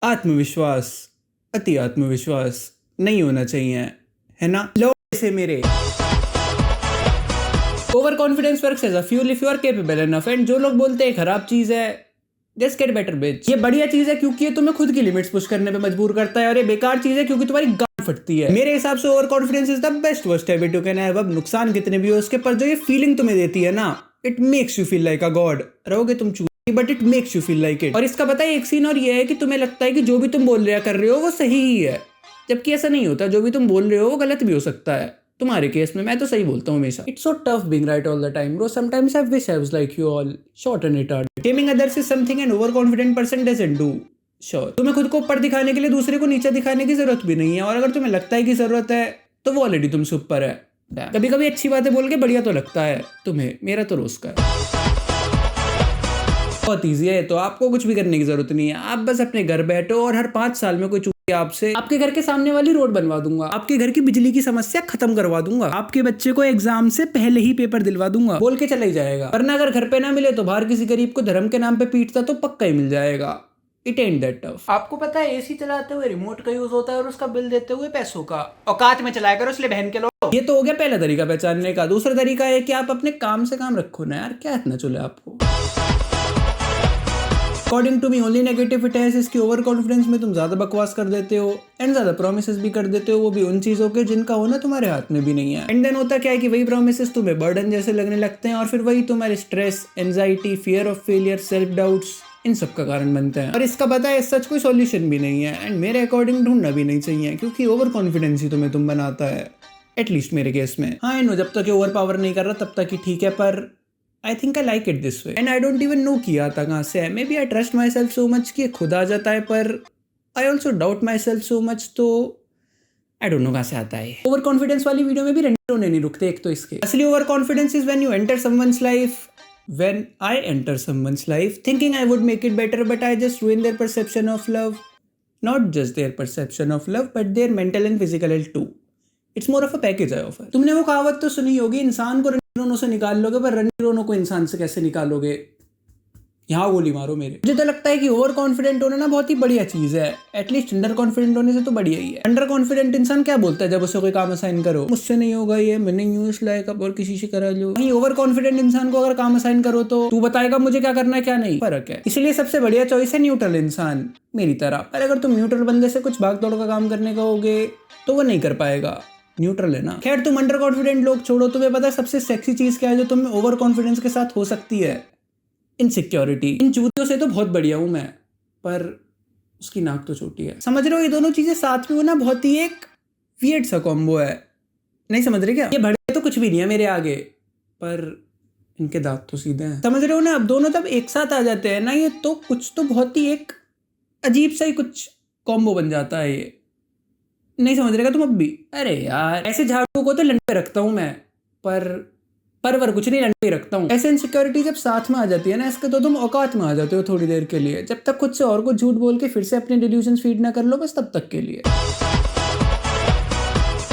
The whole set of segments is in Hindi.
आत्मविश्वास, अति आत्मविश्वास नहीं होना चाहिए, है ना? लो से मेरे over confidence works as a fuel if you are capable enough. And जो लोग बोलते हैं खराब चीज है, जस्ट गेट बेटर बिच। ये बढ़िया चीज है क्योंकि ये तुम्हें खुद की लिमिट्स पुश करने पे मजबूर करता है, और ये बेकार चीज है क्योंकि तुम्हारी गांड फटती है। मेरे हिसाब से over confidence is the best worst habit you can have. अब नुकसान कितने भी हो उसके, पर जो ये फीलिंग तुम्हें देती है ना, it makes you feel like a God. रहोगे तुम but it makes you feel like it. और इसका पता है एक सीन और ये है कि तुम्हें लगता है कि जो भी तुम बोल रहे कर रहे हो वो सही ही है, जबकि ऐसा नहीं होता। जो भी तुम बोल रहे हो वो गलत भी हो सकता है। तुम्हारे केस में मैं तो सही बोलता हूँ हमेशा। It's so tough being right all the time bro. Sometimes I wish I was like you all, short and retarded. Taming others is something an overconfident person doesn't do. Sure. तुम्हें खुद को ऊपर दिखाने के लिए दूसरे को नीचे दिखाने की जरूरत भी नहीं है, और अगर तुम्हें लगता है कि जरूरत है तो वो ऑलरेडी तुमसे ऊपर है। कभी कभी अच्छी बातें बोल के बढ़िया तो लगता है तुम्हें, मेरा तो रोज का है। बहुत ईजी है, तो आपको कुछ भी करने की जरूरत नहीं है। आप बस अपने घर बैठो और हर 5 साल में कोई आपसे आपके घर के सामने वाली रोड बनवा दूंगा, आपके घर की बिजली की समस्या खत्म करवा दूंगा, आपके बच्चे को एग्जाम से पहले ही पेपर दिलवा दूंगा, बोल के चला ही जाएगा। वरना अगर घर पे ना मिले तो बाहर किसी गरीब को धर्म के नाम पे पीटता तो पक्का ही मिल जाएगा। It and that tough. आपको पता है एसी चलाते हुए रिमोट का यूज होता है और उसका बिल देते हुए पैसों का। औकात में चलाया करो इसलिए बहन के लोग। ये तो हो गया पहला तरीका पहचानने का। दूसरा तरीका है कि आप अपने काम से काम रखो ना यार, क्या इतना चले आपको। According to me only negative it है इसकी ओवर कॉन्फिडेंस में तुम ज्यादा बकवास कर देते हो एंड ज्यादा प्रोमिसेस भी कर देते हो, वो भी उन चीजों के जिनका होना तुम्हारे हाथ में भी नहीं है। एंड देन होता क्या है कि वही प्रोमिसेस तुम्हें बर्डन जैसे लगने लगते हैं, और फिर वही तुम्हारे stress, anxiety, fear of failure, self doubts, इन सब का कारण बनते हैं। और इसका पता है सच कोई सॉल्यूशन भी नहीं है, एंड मेरे अकॉर्डिंग ढूंढना भी नहीं चाहिए, क्योंकि ओवर कॉन्फिडेंस ही तुम्हें तुम बनाता है, एटलीस्ट मेरे केस में। हाँ नो, जब तक ओवर पावर नहीं कर रहा तब तक ही ठीक है, पर I think I like it this way and I don't even know कि आता कहाँ से है। Maybe I trust myself so much कि खुद आ जाता है, पर I also doubt myself so much, तो I don't know कहाँ से आता है। ओवर कॉन्फिडेंस वाली वीडियो में भी रंडी रोने नहीं रुकते एक तो इसके। असली over confidence is when you enter someone's life, when I enter someone's life thinking I would make it better but I just ruin their perception of love, not just their perception of love but their mental and physical health too. It's more of a package I offer. तुमने वो कहावत तो सुनी होगी, इंसान को रोनों से निकाल लोगे पर रंडी रोनों को इंसान से कैसे निकालोगे। यहाँ गोली मारो मेरे। मुझे तो लगता है कि ओवर कॉन्फिडेंट होना ना बहुत ही बढ़िया चीज है, एटलीस्ट अंडर कॉन्फिडेंट होने से तो बढ़िया ही है। अंडर कॉन्फिडेंट इंसान क्या बोलता है जब उसे कोई काम असाइन करो, मुझसे नहीं होगा ये, मैं नहीं हूँ इस लायक, अब और किसी से करा लो। वहीं ओवर कॉन्फिडेंट इंसान को अगर काम असाइन करो तो तू बताएगा मुझे क्या करना है क्या नहीं। फर्क है, इसलिए सबसे बढ़िया चॉइस है न्यूट्रल इंसान मेरी तरह। पर अगर तुम न्यूट्रल बंदे से कुछ भाग दौड़ का काम करने कहोगे तो वो नहीं कर पाएगा, न्यूट्रल है ना। खैर तुम अंडर कॉन्फिडेंट लोग छोड़ो, तुम्हें पता है सबसे सेक्सी चीज क्या है जो तुम्हें ओवर कॉन्फिडेंस के साथ हो सकती है? इनसिक्योरिटी। इन चूतियों से तो बहुत बढ़िया हूं मैं, पर उसकी नाक तो छोटी है। समझ रहे हो, ये दोनों चीजें साथ में हो ना, बहुत ही एक वियर्ड सा कॉम्बो है। नहीं समझ रहे क्या? ये बड़े तो कुछ भी नहीं है मेरे आगे, पर इनके दांत तो सीधे हैं। समझ रहे हो ना? अब दोनों तब एक साथ आ जाते हैं ना, ये तो कुछ तो बहुत ही एक अजीब सा ही कुछ कॉम्बो बन जाता है ये। नहीं समझ रहेगा तुम अब भी? अरे यार, ऐसे झाड़ू को तो लंड पे रखता हूँ मैं, पर कुछ नहीं, लंड पे रखता हूँ। ऐसे इनसिक्योरिटी जब साथ में आ जाती है ना इसके, तो तुम औकात में आ जाते हो थोड़ी देर के लिए, जब तक खुद से और कुछ झूठ बोल के फिर से अपने डिल्यूजन फीड ना कर लो, बस तब तक के लिए।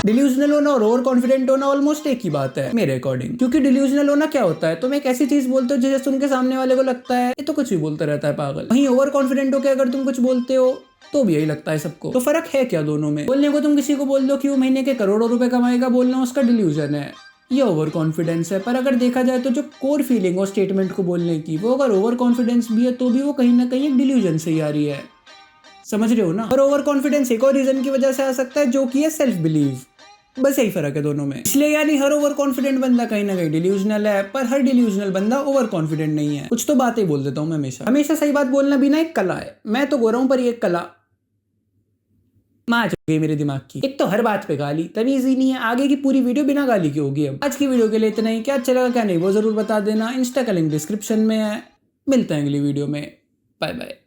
डिल्यूजनल होना और ओवर कॉन्फिडेंट होना ऑलमोस्ट एक ही बात है मेरे अकॉर्डिंग। क्योंकि डिल्यूजनल होना क्या होता है, तुम एक ऐसी चीज बोलते हो जिसे सुन के सामने वाले को लगता है ये तो कुछ भी बोलता रहता है पागल। वहीं ओवर कॉन्फिडेंट होकर अगर तुम कुछ बोलते हो तो भी यही लगता है सबको। तो फर्क है क्या दोनों में? बोलने को तुम किसी को बोल दो कि वो महीने के करोड़ों रुपए कमाएगा, बोलना उसका डिल्यूजन है, ये ओवर कॉन्फिडेंस है। पर अगर देखा जाए तो जो कोर फीलिंग हो स्टेटमेंट को बोलने की, वो अगर ओवर कॉन्फिडेंस भी है तो भी वो कहीं ना कहीं एक डिल्यूजन से ही आ रही है। समझ रहे हो ना? और ओवर कॉन्फिडेंस एक और रीजन की वजह से आ सकता है, जो कि है सेल्फ बिलीव। बस यही फर्क है दोनों में। इसलिए यानी हर ओवर कॉन्फिडेंट बंदा कहीं ना कहीं डिल्यूजनल है, पर हर डिल्यूजनल बंदा ओवर कॉन्फिडेंट नहीं है। कुछ तो बातें बोल देता हूँ मैं हमेशा सही बात बोलना भी ना एक कला है। मैं तो गोरा हूं पर ये एक कला मार गई मेरे दिमाग की। एक तो हर बात पे गाली, तमीज ही नहीं है। आगे की पूरी वीडियो बिना गाली की होगी। अब आज की वीडियो के लिए इतना ही। क्या अच्छा लगा क्या नहीं वो जरूर बता देना। इंस्टा का लिंक डिस्क्रिप्शन में है। मिलते हैं अगली वीडियो में। Bye bye.